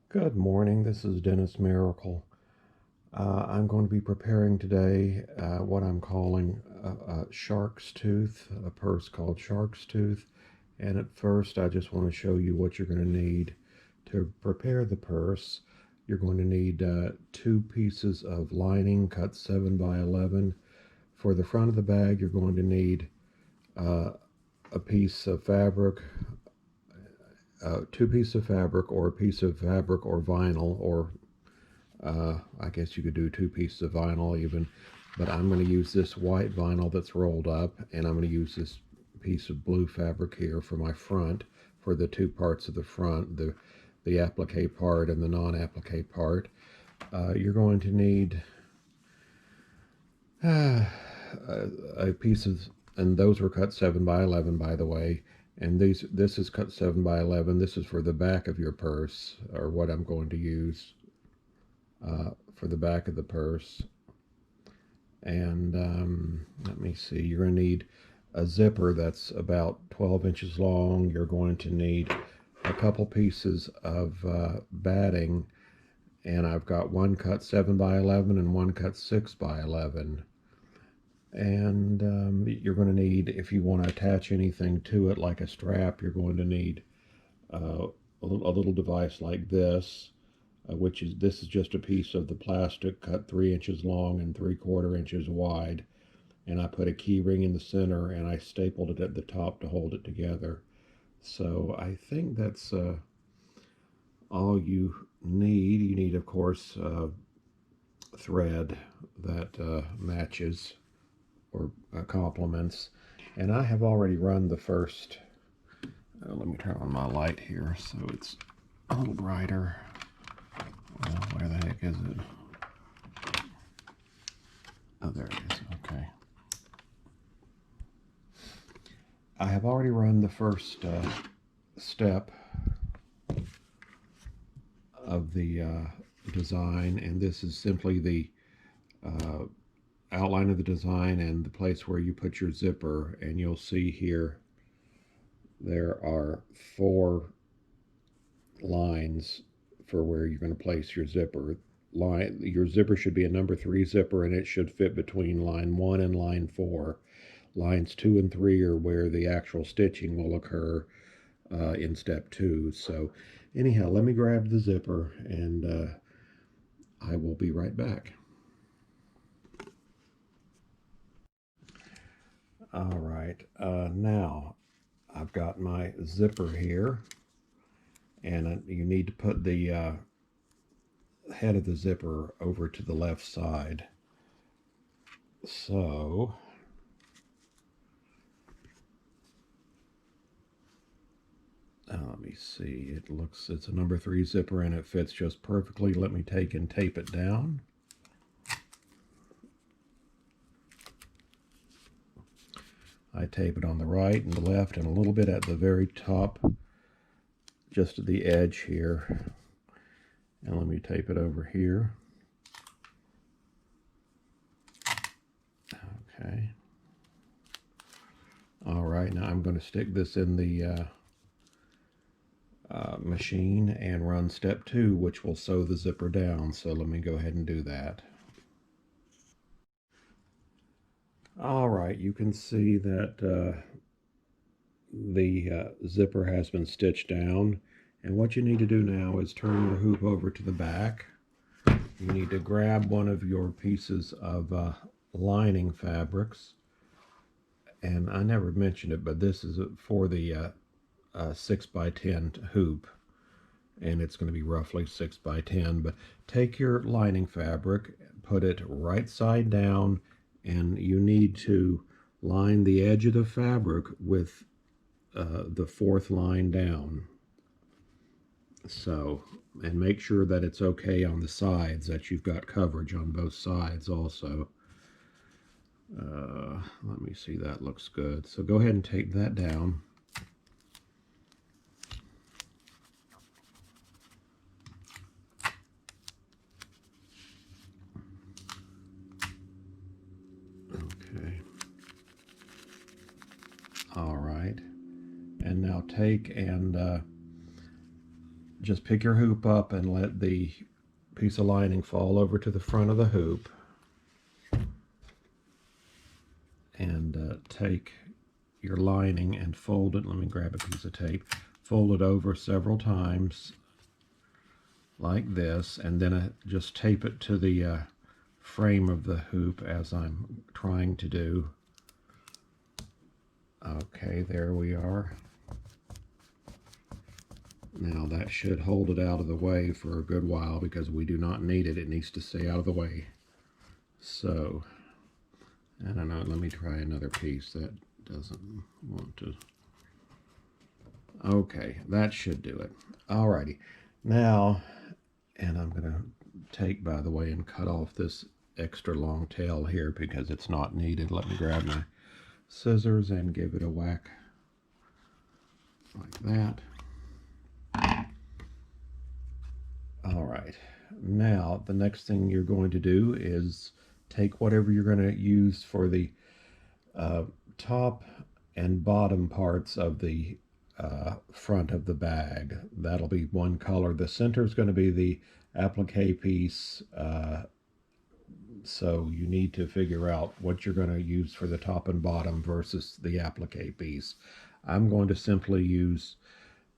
Good morning, this is Dennis Miracle. I'm going to be preparing today what I'm calling a shark's tooth, a purse called shark's tooth. And at first, I just want to show you what you're going to need to prepare the purse. You're going to need two pieces of lining cut 7 by 11. For the front of the bag, you're going to need uh, a piece of fabric, two pieces of fabric, or a piece of fabric or vinyl, or I guess you could do two pieces of vinyl even, but I'm going to use this white vinyl that's rolled up, and I'm going to use this piece of blue fabric here for my front, for the two parts of the front, the applique part and the non-applique part. You're going to need a piece of, and those were cut 7 by 11 by the way, and this is cut 7 by 11. This is for the back of your purse, or what I'm going to use for the back of the purse. And let me see, you're going to need a zipper that's about 12 inches long. You're going to need a couple pieces of batting, and I've got one cut 7 by 11 and one cut 6 by 11. And you're going to need, if you want to attach anything to it like a strap, you're going to need a little device like this, which is, this is just a piece of the plastic cut 3 inches long and 3/4 inches wide, and I put a key ring in the center and I stapled it at the top to hold it together. So I think that's all you need. You need, of course, thread that matches or complements. And I have already run the first. Let me turn on my light here so it's a little brighter. Well, where the heck is it? Oh, there it is. Okay. I have already run the first step of the design, and this is simply the uh, outline of the design and the place where you put your zipper. And you'll see here there are 4 lines for where you're going to place your zipper. Your zipper should be a number 3 zipper, and it should fit between line 1 and line 4. Lines 2 and 3 are where the actual stitching will occur in step 2. So anyhow, let me grab the zipper, and I will be right back. All right, now I've got my zipper here, and you need to put the head of the zipper over to the left side. So let me see, it's a number 3 zipper and it fits just perfectly. Let me take and tape it down. I tape it on the right and the left and a little bit at the very top, just at the edge here. And let me tape it over here. Okay. All right, now I'm going to stick this in the machine and run step 2, which will sew the zipper down. So let me go ahead and do that. All right, you can see that the zipper has been stitched down. And what you need to do now is turn your hoop over to the back. You need to grab one of your pieces of lining fabrics. And I never mentioned it, but this is for the 6 by 10 hoop. And it's going to be roughly 6 by 10. But take your lining fabric, put it right side down, and you need to line the edge of the fabric with the 4th line down. So, and make sure that it's okay on the sides, that you've got coverage on both sides also. Let me see, that looks good. So go ahead and tape that down. Okay. All right. And now take and just pick your hoop up and let the piece of lining fall over to the front of the hoop, and take your lining and fold it. Let me grab a piece of tape. Fold it over several times like this, and then just tape it to the frame of the hoop as I'm trying to do. Okay, there we are. Now that should hold it out of the way for a good while because we do not need it. It needs to stay out of the way. So, I don't know, let me try another piece that doesn't want to. Okay, that should do it. Alrighty, now, and I'm gonna take, by the way, and cut off this extra long tail here because it's not needed. Let me grab my scissors and give it a whack like that. All right, now the next thing you're going to do is take whatever you're going to use for the top and bottom parts of the front of the bag. That'll be one color. The center is going to be the applique piece, so you need to figure out what you're going to use for the top and bottom versus the applique piece. I'm going to simply use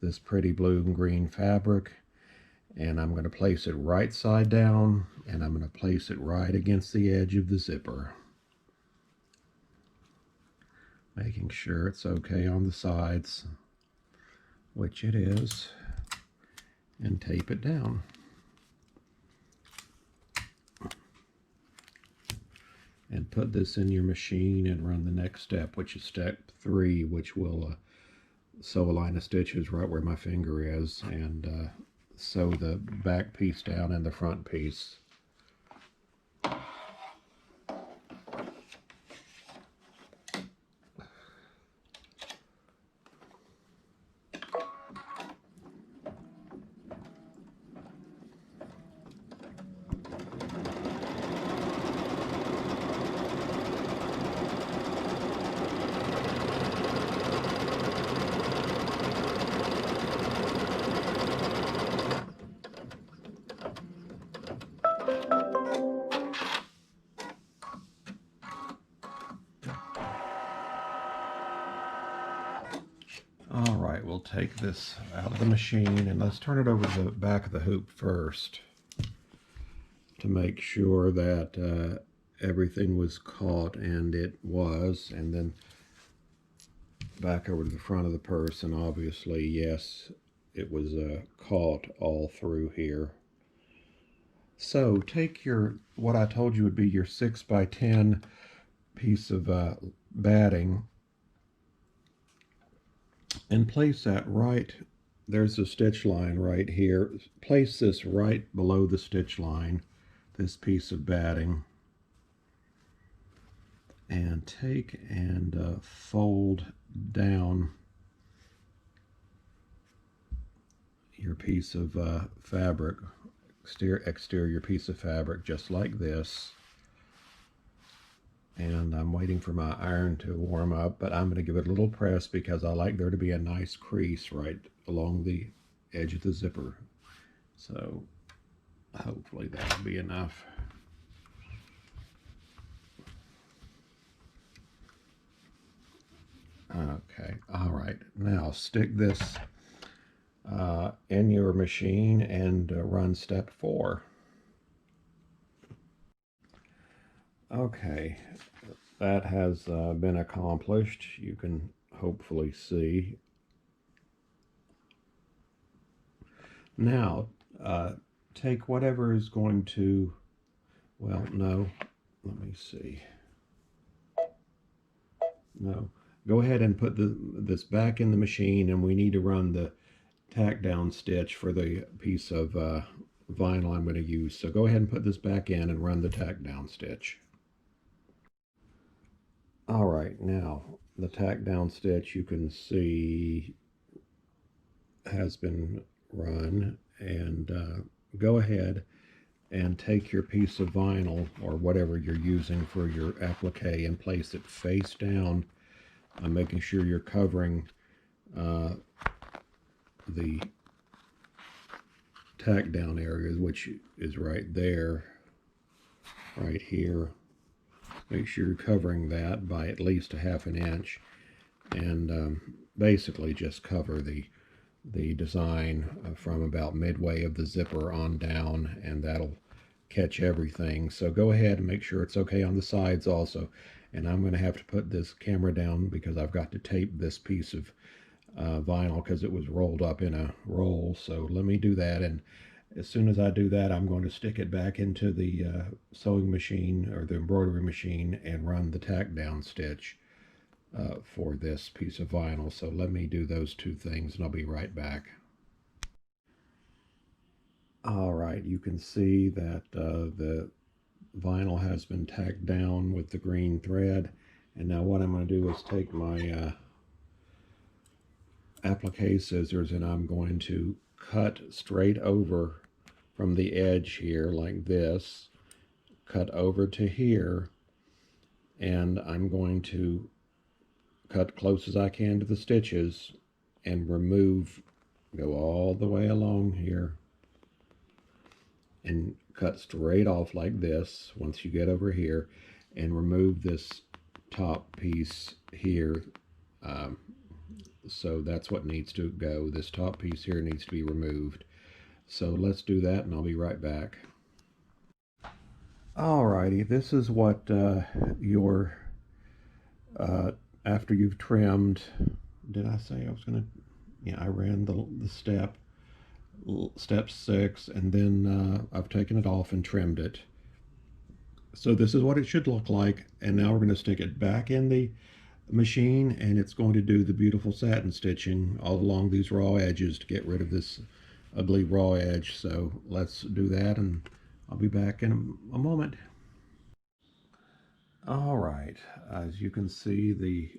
this pretty blue and green fabric, and I'm going to place it right side down, and I'm going to place it right against the edge of the zipper, making sure it's okay on the sides, which it is, and tape it down. And put this in your machine and run the next step, which is step 3, which will sew a line of stitches right where my finger is, and sew the back piece down and the front piece. All right, we'll take this out of the machine and let's turn it over to the back of the hoop first to make sure that everything was caught, and it was, and then back over to the front of the purse, and obviously, yes, it was caught all through here. So take your, what I told you would be your 6x10 piece of batting, and place that right, there's a stitch line right here. Place this right below the stitch line, this piece of batting, and take and fold down your piece of fabric, exterior piece of fabric, just like this. And I'm waiting for my iron to warm up, but I'm going to give it a little press because I like there to be a nice crease right along the edge of the zipper. So hopefully that'll be enough. Okay, all right. Now stick this in your machine and run step 4. Okay, that has been accomplished. You can hopefully see. Now, take whatever is going to, well, no, let me see. No, go ahead and put this back in the machine, and we need to run the tack down stitch for the piece of vinyl I'm going to use. So go ahead and put this back in and run the tack down stitch. All right, now the tack down stitch, you can see, has been run, and go ahead and take your piece of vinyl or whatever you're using for your applique and place it face down, making sure you're covering the tack down area, which is right there, right here. Make sure you're covering that by at least a half an inch, and basically just cover the design from about midway of the zipper on down, and that'll catch everything. So go ahead and make sure it's okay on the sides also. And I'm going to have to put this camera down because I've got to tape this piece of vinyl because it was rolled up in a roll. So let me do that, and as soon as I do that, I'm going to stick it back into the sewing machine or the embroidery machine and run the tack down stitch for this piece of vinyl. So let me do those two things and I'll be right back. All right, you can see that the vinyl has been tacked down with the green thread, and now what I'm going to do is take my applique scissors and I'm going to cut straight over from the edge here like this, cut over to here, and I'm going to cut close as I can to the stitches and remove, go all the way along here and cut straight off like this once you get over here, and remove this top piece here. So that's what needs to go. This top piece here needs to be removed. So let's do that and I'll be right back. Alrighty, this is what your after you've trimmed. Did I say I was gonna? Yeah, I ran the step 6, and then I've taken it off and trimmed it. So this is what it should look like, and now we're going to stick it back in the machine, and it's going to do the beautiful satin stitching all along these raw edges to get rid of this ugly raw edge. So let's do that, and I'll be back in a moment. All right, as you can see, the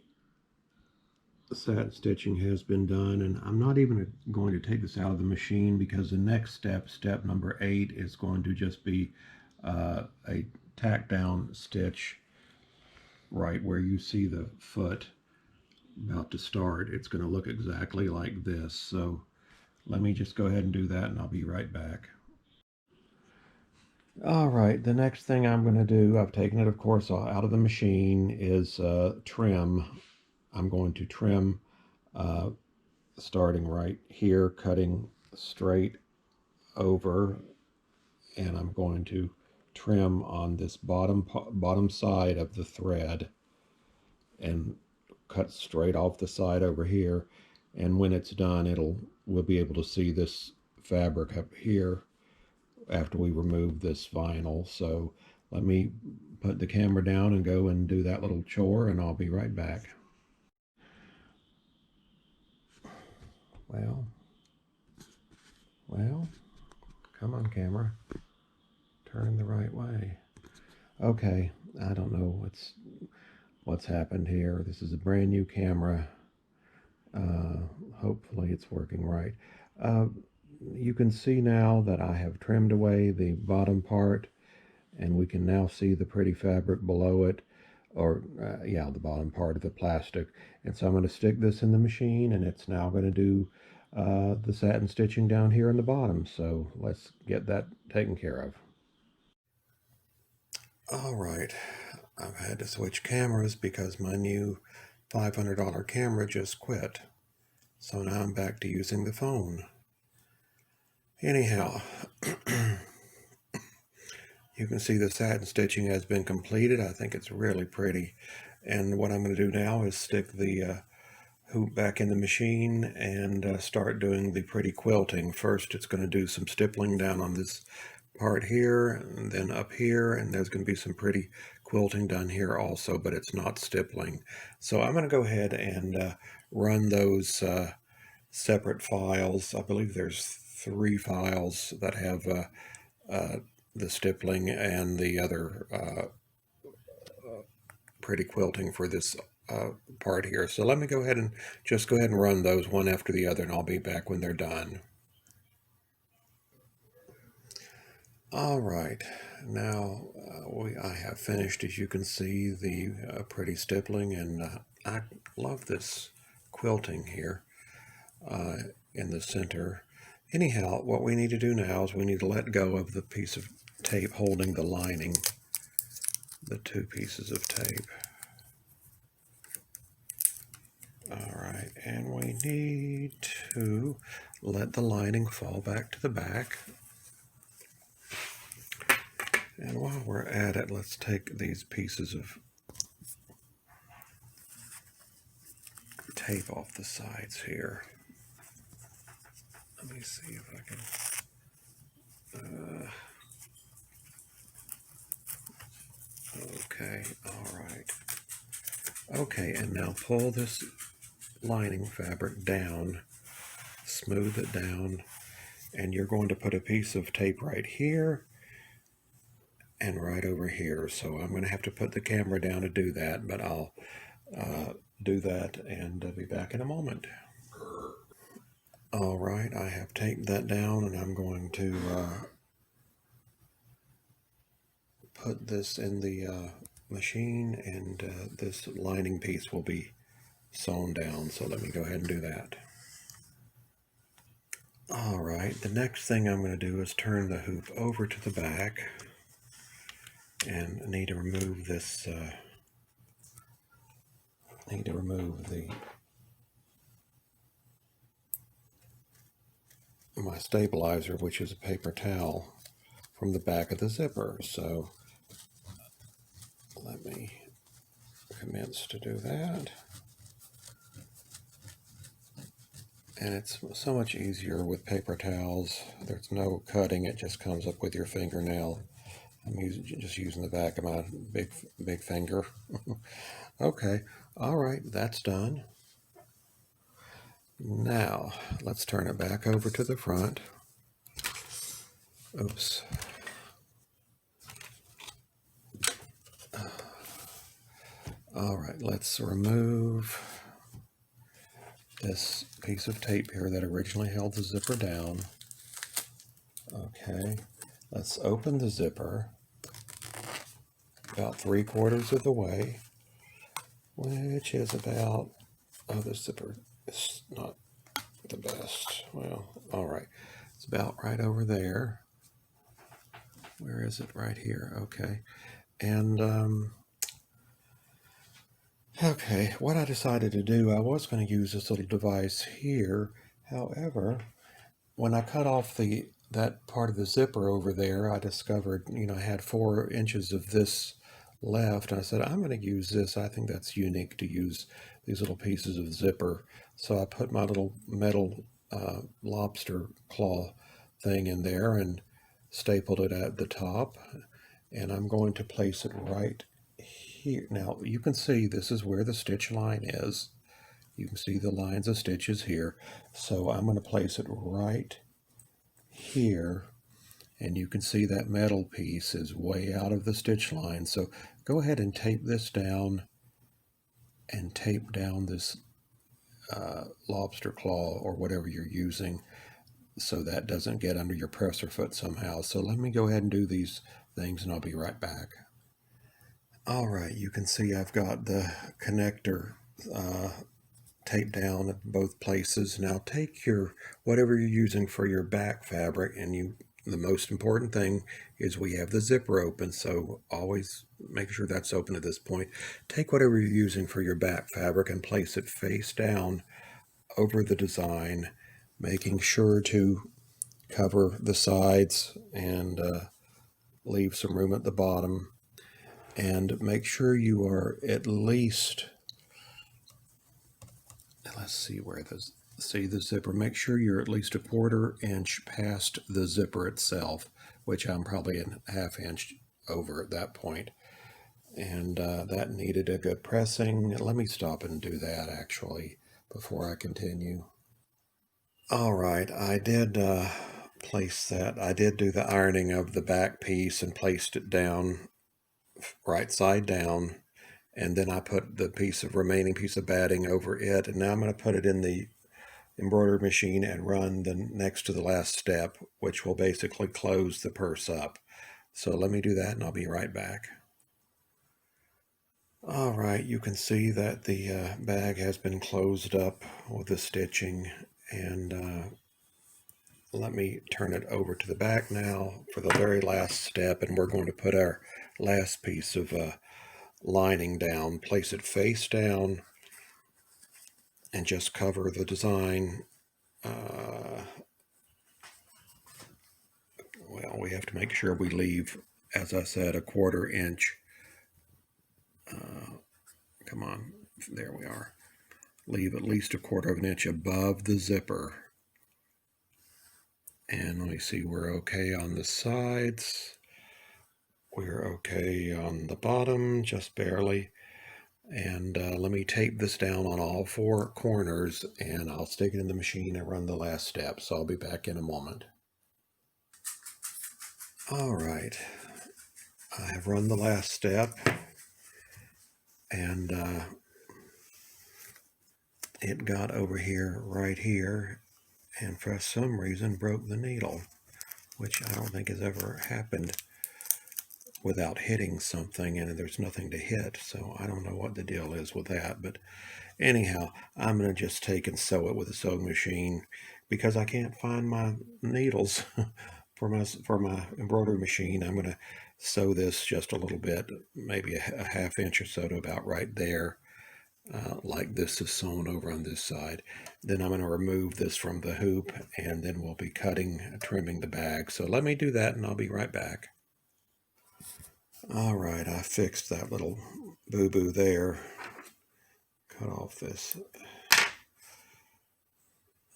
satin stitching has been done, and I'm not even going to take this out of the machine because the next step, step number 8, is going to just be a tack down stitch right where you see the foot about to start. It's going to look exactly like this. So let me just go ahead and do that and I'll be right back. All right, the next thing I'm going to do, I've taken it of course out of the machine, is trim. I'm going to trim starting right here, cutting straight over, and I'm going to trim on this bottom side of the thread and cut straight off the side over here. And when it's done, we'll be able to see this fabric up here after we remove this vinyl. So let me put the camera down and go and do that little chore, and I'll be right back. Well, come on, camera. Turn the right way. Okay, I don't know what's happened here. This is a brand new camera. Hopefully it's working right. You can see now that I have trimmed away the bottom part, and we can now see the pretty fabric below it, or yeah, the bottom part of the plastic. And so I'm going to stick this in the machine, and it's now going to do the satin stitching down here in the bottom. So let's get that taken care of. All right, I've had to switch cameras because my new $500 camera just quit. So now I'm back to using the phone. Anyhow, you can see the satin stitching has been completed. I think it's really pretty. And what I'm going to do now is stick the hoop back in the machine and start doing the pretty quilting. First, it's going to do some stippling down on this part here, and then up here, and there's going to be some pretty quilting done here also, but it's not stippling. So I'm going to go ahead and run those separate files. I believe there's 3 files that have the stippling and the other pretty quilting for this part here. So let me go ahead and run those one after the other, and I'll be back when they're done. All right, now I have finished, as you can see, the pretty stippling, and I love this quilting here in the center. Anyhow, what we need to do now is we need to let go of the piece of tape holding the lining, the two pieces of tape. All right, and we need to let the lining fall back to the back. And while we're at it, let's take these pieces of tape off the sides here. Let me see if I can. Okay, all right. Okay, and now pull this lining fabric down, smooth it down, and you're going to put a piece of tape right here and right over here. So I'm going to have to put the camera down to do that, but I'll do that and be back in a moment. All right, I have taped that down, and I'm going to put this in the machine, and this lining piece will be sewn down. So let me go ahead and do that. All right, the next thing I'm going to do is turn the hoop over to the back, and I need to remove this. Need to remove my stabilizer, which is a paper towel, from the back of the zipper. So let me commence to do that. And it's so much easier with paper towels. There's no cutting, it just comes up with your fingernail. I'm just using the back of my big finger. Okay, all right, that's done. Now, let's turn it back over to the front. Oops. All right, let's remove this piece of tape here that originally held the zipper down. Okay, let's open the zipper about 3/4 of the way, which is about, oh, the zipper is not the best. Well, all right, it's about right over there. Where is it? Right here. Okay, and okay, what I decided to do, I was going to use this little device here. However, when I cut off that part of the zipper over there, I discovered, I had 4 inches of this left, and I said, I'm going to use this. I think that's unique to use these little pieces of zipper. So I put my little metal lobster claw thing in there and stapled it at the top, and I'm going to place it right here. Now you can see this is where the stitch line is. You can see the lines of stitches here. So I'm going to place it right here, and you can see that metal piece is way out of the stitch line. So go ahead and tape this down and tape down this lobster claw or whatever you're using so that doesn't get under your presser foot somehow. So let me go ahead and do these things, and I'll be right back. All right, you can see I've got the connector taped down at both places. Now take your whatever you're using for your back fabric, and the most important thing is we have the zipper open, so always make sure that's open at this point. Take whatever you're using for your back fabric and place it face down over the design, making sure to cover the sides and leave some room at the bottom, and make sure you are at least, let's see where the zipper, make sure you're at least 1/4 inch past the zipper itself, which I'm probably a 1/2 inch over at that point. And that needed a good pressing. Let me stop and do that actually before I continue. All right, I did place that. I did do the ironing of the back piece and placed it down right side down, and then I put the remaining piece of batting over it, and now I'm going to put it in the embroidery machine and run the next to the last step, which will basically close the purse up. So let me do that, and I'll be right back. All right, you can see that the bag has been closed up with the stitching, and let me turn it over to the back now for the very last step, and we're going to put our last piece of lining down, place it face down, and just cover the design. Well, we have to make sure we leave, as I said, a 1/4 inch. Come on, there we are. Leave at least a 1/4 inch above the zipper. And let me see, we're okay on the sides. We're okay on the bottom, just barely. And let me tape this down on all 4 corners, and I'll stick it in the machine and run the last step. So I'll be back in a moment. All right, I have run the last step, and it got over here, right here, and for some reason broke the needle, which I don't think has ever happened without hitting something, and there's nothing to hit. So I don't know what the deal is with that, but anyhow, I'm going to just take and sew it with a sewing machine because I can't find my needles for my embroidery machine. I'm going to sew this just a little bit, maybe a 1/2 inch or so to about right there, like this is sewn over on this side. Then I'm going to remove this from the hoop, and then we'll be trimming the bag. So let me do that, and I'll be right back. All right, I fixed that little boo-boo there. Cut off this.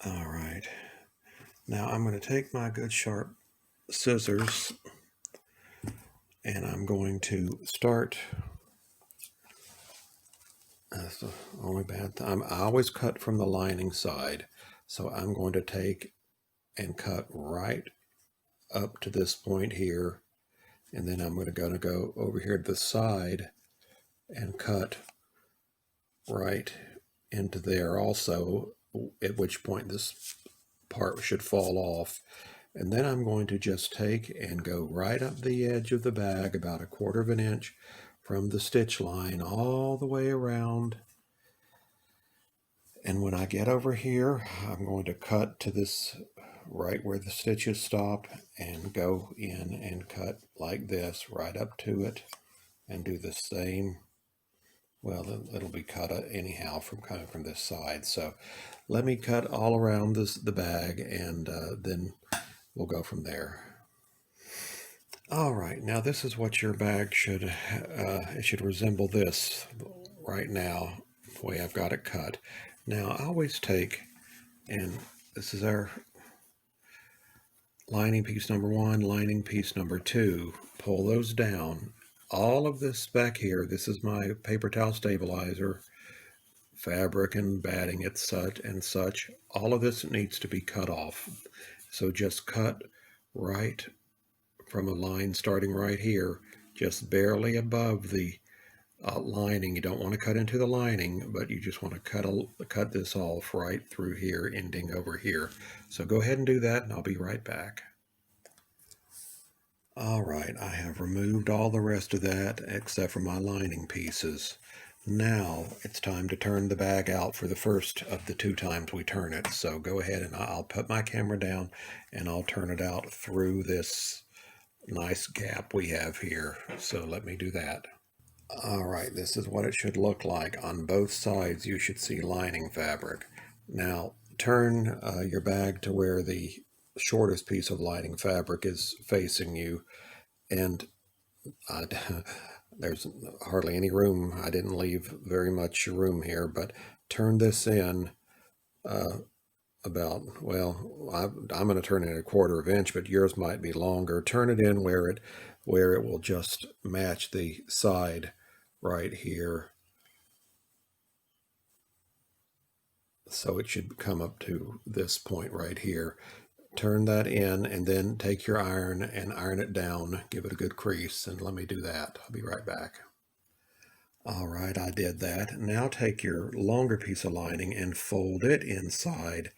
All right. Now I'm going to take my good sharp scissors, and I'm going to start. That's the only bad thing. I always cut from the lining side. So I'm going to take and cut right up to this point here. And then I'm going to go over here to the side and cut right into there also, at which point this part should fall off. And then I'm going to just take and go right up the edge of the bag about a 1/4 inch from the stitch line all the way around. And when I get over here, I'm going to cut to this right where the stitches stop and go in and cut like this right up to it and do the same. Well, it'll be cut anyhow from coming from this side. So let me cut all around the bag, and then we'll go from there. All right, now this is what your bag should, it should resemble this right now, the way I've got it cut. Now I always take, and this is our lining piece number 1, lining piece number 2, pull those down. All of this back here, this is my paper towel stabilizer, fabric and batting, it's such and such. All of this needs to be cut off. So just cut right from a line starting right here, just barely above the lining. You don't want to cut into the lining, but you just want to cut this off right through here, ending over here. So go ahead and do that, and I'll be right back. All right, I have removed all the rest of that except for my lining pieces. Now it's time to turn the bag out for the first of the 2 times we turn it. So go ahead, and I'll put my camera down and I'll turn it out through this nice gap we have here. So let me do that. All right, this is what it should look like. On both sides you should see lining fabric. Now turn your bag to where the shortest piece of lining fabric is facing you, and there's hardly any room. I didn't leave very much room here, but turn this in about, well, I'm going to turn it a 1/4 inch, but yours might be longer. Turn it in where it will just match the side right here. So it should come up to this point right here. Turn that in, and then take your iron and iron it down. Give it a good crease, and let me do that. I'll be right back. All right, I did that. Now take your longer piece of lining and fold it inside.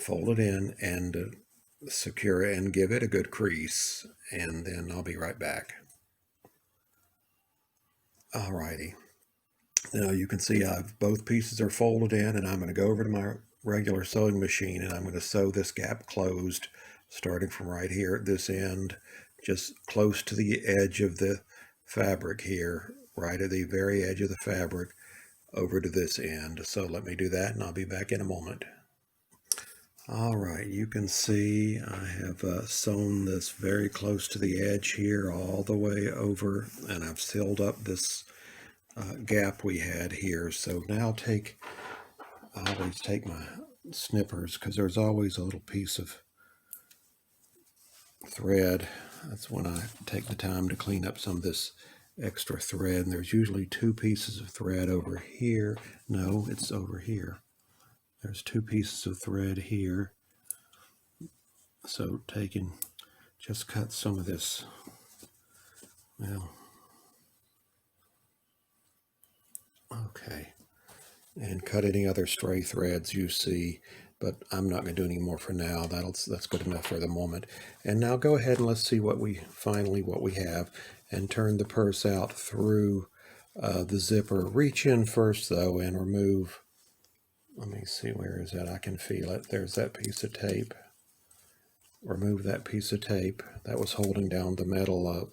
Fold it in and secure it and give it a good crease, and then I'll be right back. All righty. Now you can see both pieces are folded in, and I'm going to go over to my regular sewing machine, and I'm going to sew this gap closed, starting from right here at this end, just close to the edge of the fabric here, right at the very edge of the fabric, over to this end. So let me do that, and I'll be back in a moment. All right, you can see I have sewn this very close to the edge here, all the way over, and I've sealed up this gap we had here. So now I always take my snippers, because there's always a little piece of thread. That's when I take the time to clean up some of this extra thread, and there's usually 2 pieces of thread over here. No, it's over here. There's 2 pieces of thread here. So just cut some of this, well, okay, and cut any other stray threads you see, but I'm not going to do any more for now. That's good enough for the moment. And now go ahead and let's see what we have, and turn the purse out through the zipper. Reach in first though and remove, let me see, where is that? I can feel it. There's that piece of tape. Remove that piece of tape that was holding down the metal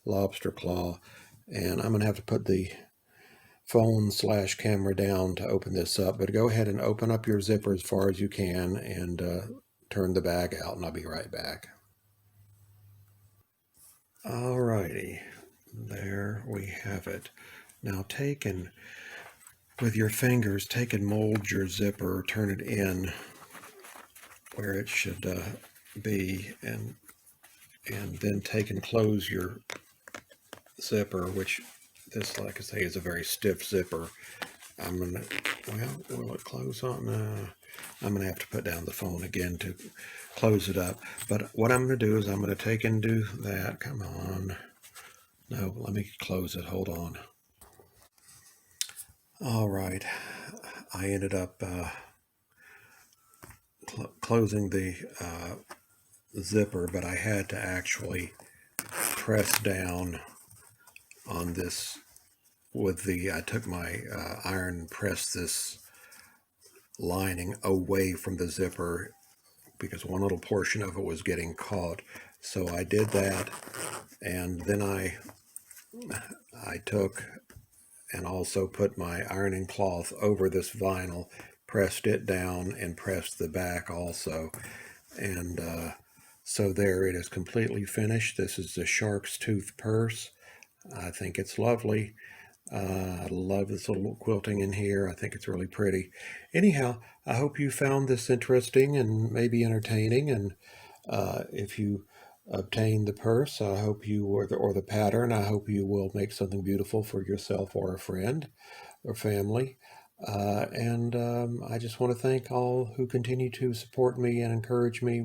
lobster claw, and I'm going to have to put the phone/camera down to open this up, but go ahead and open up your zipper as far as you can, and turn the bag out, and I'll be right back. Alrighty, there we have it. Now with your fingers, take and mold your zipper, turn it in where it should be, and then take and close your zipper, which this, like I say, is a very stiff zipper. Will it close on? I'm going to have to put down the phone again to close it up. But what I'm going to do is I'm going to take and do that. Come on. No, let me close it. Hold on. All right. I ended up closing the zipper, but I had to actually press down on this I took my iron and pressed this lining away from the zipper, because one little portion of it was getting caught. So I did that, and then I took and also put my ironing cloth over this vinyl, pressed it down, and pressed the back also. And so there, it is completely finished. This is the Shark's Tooth purse. I think it's lovely. I love this little quilting in here. I think it's really pretty. Anyhow, I hope you found this interesting and maybe entertaining. And if you obtain the purse, I hope you, or the pattern, I hope you will make something beautiful for yourself or a friend or family. I just want to thank all who continue to support me and encourage me,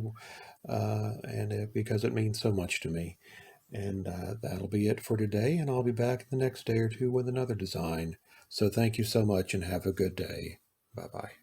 because it means so much to me. And that'll be it for today, and I'll be back the next day or two with another design. So thank you so much, and have a good day. Bye-bye.